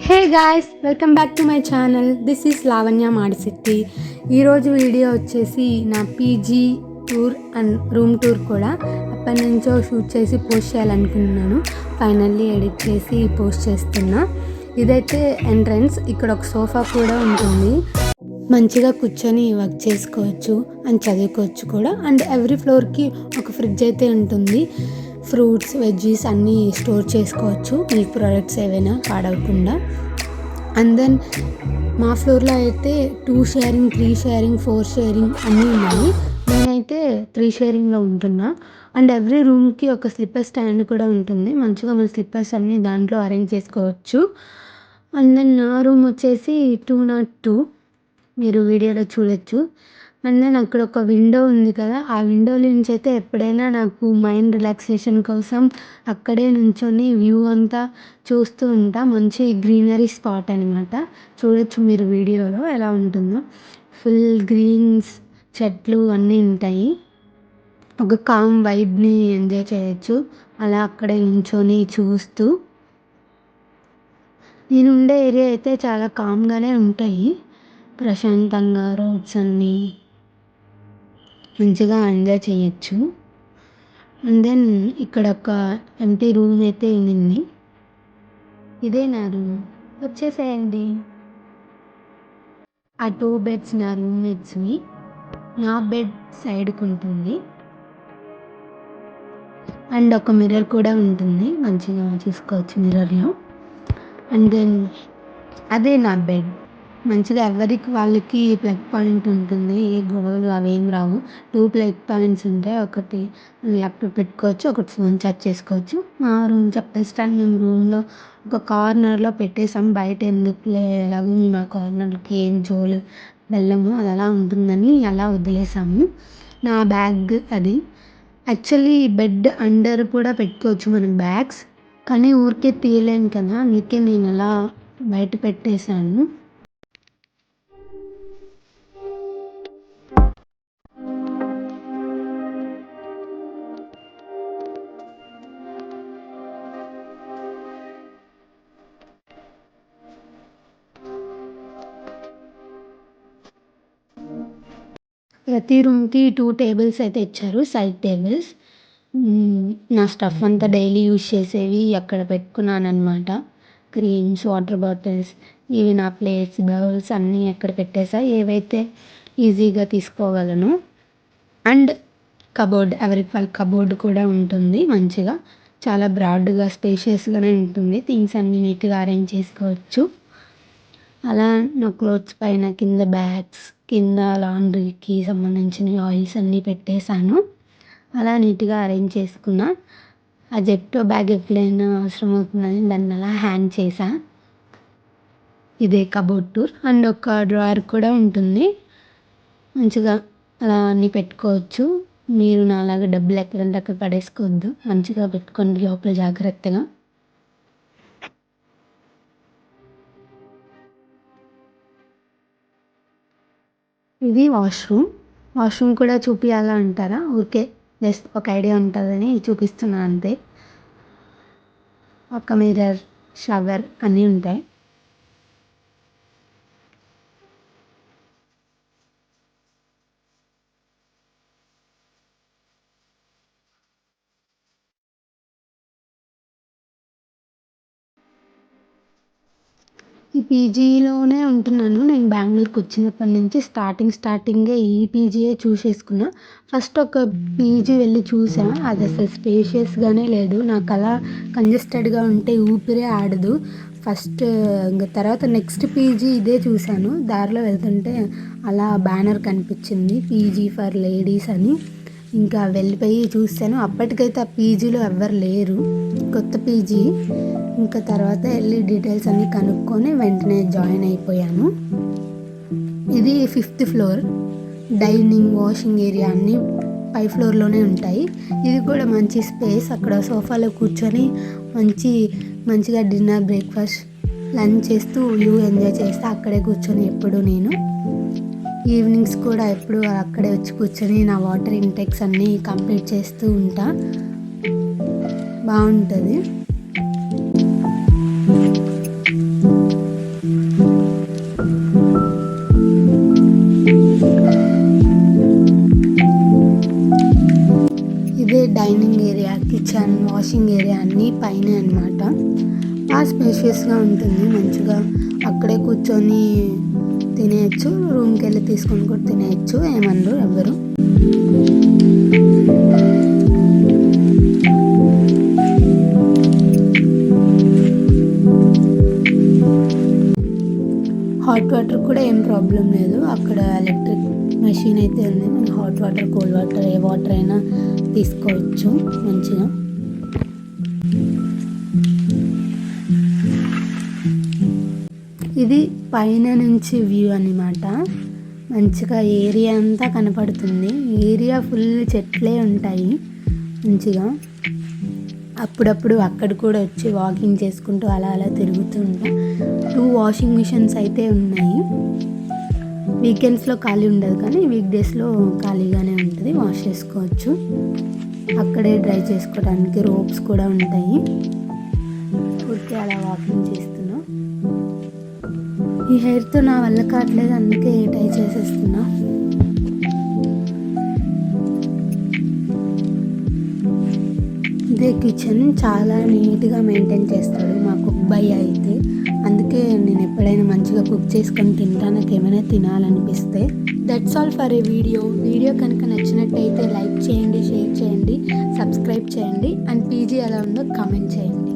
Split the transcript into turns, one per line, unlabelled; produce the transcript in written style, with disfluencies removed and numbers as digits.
Hey guys, welcome back to my channel. This is Lavanya Madisetti. ఈరోజు video వచ్చేసి నా PG tour and room tour కూడా అప్పటి నుంచో షూట్ చేసి పోస్ట్ చేయాలనుకుంటున్నాను. ఫైనల్లీ ఎడిట్ చేసి పోస్ట్ చేస్తున్నా. ఇదైతే ఎంట్రన్స్. ఇక్కడ ఒక సోఫా కూడా ఉంటుంది. మంచిగా కూర్చొని వర్క్ చేసుకోవచ్చు అండ్ చదువుకోవచ్చు కూడా. అండ్ ఎవ్రీ ఫ్లోర్కి ఒక ఫ్రిడ్జ్ అయితే ఉంటుంది. ఫ్రూట్స్, వెజ్జీస్ అన్నీ స్టోర్ చేసుకోవచ్చు, మిల్క్ ప్రోడక్ట్స్ ఏవైనా పాడవకుండా. అండ్ దెన్ మా ఫ్లోర్లో అయితే 2 షేరింగ్, 3 షేరింగ్, 4 షేరింగ్ అన్నీ ఉన్నాయి. నేనైతే 3 షేరింగ్లో ఉంటున్నా. అండ్ ఎవ్రీ రూమ్కి ఒక స్లిప్పర్ స్టాండ్ కూడా ఉంటుంది. మంచిగా మన స్లిప్పర్స్ అన్నీ దాంట్లో అరేంజ్ చేసుకోవచ్చు. అండ్ దెన్ నా రూమ్ వచ్చేసి 202, మీరు వీడియోలో చూడొచ్చు. అండ్ దెన్ అక్కడ ఒక విండో ఉంది కదా, ఆ విండో నుంచి అయితే ఎప్పుడైనా నాకు మైండ్ రిలాక్సేషన్ కోసం అక్కడే నుంచొని వ్యూ అంతా చూస్తూ ఉంటా. మంచి గ్రీనరీ స్పాట్ అనమాట. చూడొచ్చు మీరు వీడియోలో ఎలా ఉంటుందో. ఫుల్ గ్రీన్స్, చెట్లు అన్నీ ఉంటాయి. ఒక కామ్ వైబ్ని ఎంజాయ్ చేయొచ్చు అలా అక్కడే నుంచొని చూస్తూ. నేను ఉండే ఏరియా అయితే చాలా కామ్గానే ఉంటాయి. ప్రశాంతంగా రోడ్స్ అన్నీ మంచిగా ఎంజాయ్ చేయొచ్చు. అండ్ దెన్ ఇక్కడ ఒక ఎంటీ రూమ్ అయితే ఉంది. ఇదే నా రూమ్, వచ్చేసేయండి. ఆ 2 బెడ్స్ నా రూమ్మేట్స్వి. నా బెడ్ సైడ్కి ఉంటుంది. అండ్ ఒక మిర్రర్ కూడా ఉంటుంది, మంచిగా చూసుకోవచ్చు మిర్రర్లో. అండ్ దెన్ అదే నా బెడ్. మంచిగా ఎవరికి వాళ్ళకి ప్లగ్ పాయింట్ ఉంటుంది. ఏ గొడవలు అవేం రావు. 2 ప్లగ్ పాయింట్స్ ఉంటాయి. ఒకటి ల్యాప్టాప్ పెట్టుకోవచ్చు, ఒకటి ఫోన్ ఛార్జ్ చేసుకోవచ్చు. మా రూమ్ చెప్పేస్తాను, మేము రూమ్లో ఒక కార్నర్లో పెట్టేసాం. బయట ఎందుకులే, ఎలాగో మేము ఆ కార్నర్కి ఏం జోలు వెళ్ళము, అది అలా ఉంటుందని అలా వదిలేసాము. నా బ్యాగ్ అది. యాక్చువల్లీ బెడ్ అండర్ కూడా పెట్టుకోవచ్చు మనం బ్యాగ్స్, కానీ ఊరికే తీయలేను కదా, అందుకే నేను అలా బయట పెట్టేశాను. ప్రతి రూమ్కి 2 టేబుల్స్ అయితే ఇచ్చారు, సైడ్ టేబుల్స్. నా స్టఫ్ అంతా డైలీ యూజ్ చేసేవి అక్కడ పెట్టుకున్నాను అనమాట. క్రీమ్స్, వాటర్ బాటిల్స్, ఇవి నా ప్లేట్స్, బౌల్స్ అన్నీ అక్కడ పెట్టేసా, ఏవైతే ఈజీగా తీసుకోగలను. అండ్ కబోర్డ్, ఎవరికి వాళ్ళ కబోర్డ్ కూడా ఉంటుంది. మంచిగా చాలా బ్రాడ్గా, స్పేషియస్గానే ఉంటుంది. థింగ్స్ అన్నీ నీట్గా అరేంజ్ చేసుకోవచ్చు. అలా నా క్లోత్స్ పైన కింద బ్యాగ్స్, కింద లాండ్రీకి సంబంధించిన ఆయిల్స్ అన్నీ పెట్టేశాను. అలా నీట్గా అరేంజ్ చేసుకున్నా. ఆ జెప్టో బ్యాగ్ ఎప్పుడైనా అవసరం అవుతుందని దాన్ని అలా హ్యాంగ్ చేసా. ఇదే కబోర్డ్ టూర్. అండ్ ఒక డ్రాయర్ కూడా ఉంటుంది. మంచిగా అలా అన్నీ పెట్టుకోవచ్చు. మీరు నాలాగా డబ్బులు ఎక్కడంటే అక్కడ పడేసుకోవద్దు, మంచిగా పెట్టుకోండి లోపల జాగ్రత్తగా. ఇది వాష్రూమ్ కూడా చూపించాలా అంటారా, ఊరికే జస్ట్ ఒక ఐడియా ఉంటుందని చూపిస్తున్నా అంతే. ఒక మిర్రర్, షవర్ అన్నీ ఉంటాయి. ఈ పీజీలోనే ఉంటున్నాను. నేను బెంగళూరుకి వచ్చినప్పటి నుంచి స్టార్టింగే ఈ పీజీయే చూసేసుకున్నా. ఫస్ట్ ఒక పీజీ వెళ్ళి చూసా, అది అసలు స్పేషియస్గానే లేదు. నాకు అలా కంజెస్టెడ్గా ఉంటే ఊపిరే ఆడదు. ఫస్ట్ ఇంకా తర్వాత నెక్స్ట్ పీజీ ఇదే చూశాను. దారిలో వెళ్తుంటే అలా బ్యానర్ కనిపించింది, పీజీ ఫర్ లేడీస్ అని. ఇంకా వెళ్ళిపోయి చూశాను. అప్పటికైతే ఆ పీజీలో ఎవ్వరు లేరు, కొత్త పీజీ. ఇంకా తర్వాత వెళ్ళి డీటెయిల్స్ అన్నీ కనుక్కొని వెంటనే జాయిన్ అయిపోయాను. ఇది 5th floor. Dining, washing area అన్నీ పై ఫ్లోర్లోనే ఉంటాయి. ఇది కూడా మంచి స్పేస్. అక్కడ సోఫాలో కూర్చొని మంచిగా డిన్నర్, బ్రేక్ఫాస్ట్, లంచ్ చేస్తూ వ్యూ ఎంజాయ్ చేస్తా. అక్కడే కూర్చొని ఎప్పుడు నేను ఈవినింగ్స్ కూడా ఎప్పుడు అక్కడే వచ్చి కూర్చొని నా వాటర్ ఇంటెక్స్ అన్నీ కంప్లీట్ చేస్తూ ఉంటా. బాగుంటుంది. కిచెన్, వాషింగ్ ఏరియా అన్నీ పైన అనమాట. బాగా స్పేషియస్గా ఉంటుంది, మంచిగా అక్కడే కూర్చొని తినేయచ్చు, రూమ్కి వెళ్ళి తీసుకొని కూడా తినేయచ్చు, ఏమనరు ఎవ్వరు. హాట్ వాటర్ కూడా ఏం ప్రాబ్లం లేదు, అక్కడ ఎలక్ట్రిక్ మెషిన్ అయితే ఉంది. మనం హాట్ వాటర్, కోల్డ్ వాటర్, ఏ వాటర్ అయినా తీసుకోవచ్చు మంచిగా. ఇది పైన నుంచి వ్యూ అన్నమాట. మంచిగా ఏరియా అంతా కనపడుతుంది. ఏరియా ఫుల్ చెట్లే ఉంటాయి మంచిగా. అప్పుడప్పుడు అక్కడ కూడా వచ్చి వాకింగ్ చేసుకుంటూ అలా అలా తిరుగుతూ ఉంటాం. 2 వాషింగ్ మిషన్స్ అయితే ఉన్నాయి. వీకెండ్స్లో ఖాళీ ఉండదు, కానీ వీక్ డేస్లో ఖాళీగానే ఉంటుంది, వాష్ చేసుకోవచ్చు. అక్కడే డ్రై చేసుకోవడానికి రోప్స్ కూడా ఉంటాయి. ఊరికే అలా వాకింగ్ చేస్తున్నా. ఈ హెయిర్తో నా వల్ల కావట్లేదు, అందుకే టై చేసేస్తున్నా. ఇదే కిచెన్, చాలా నీట్గా మెయింటైన్ చేస్తాడు మా కుక్ బాయ్ అయితే. అందుకే నేను ఎప్పుడైనా మంచిగా కుక్ చేసుకొని తింటా, నాకు ఏమైనా తినాలనిపిస్తే. That's all for a video కనుక నచ్చినట్టయితే లైక్ చేయండి, షేర్ చేయండి, సబ్స్క్రైబ్ చేయండి, అండ్ పీజీ ఎలా ఉందో కామెంట్ చేయండి.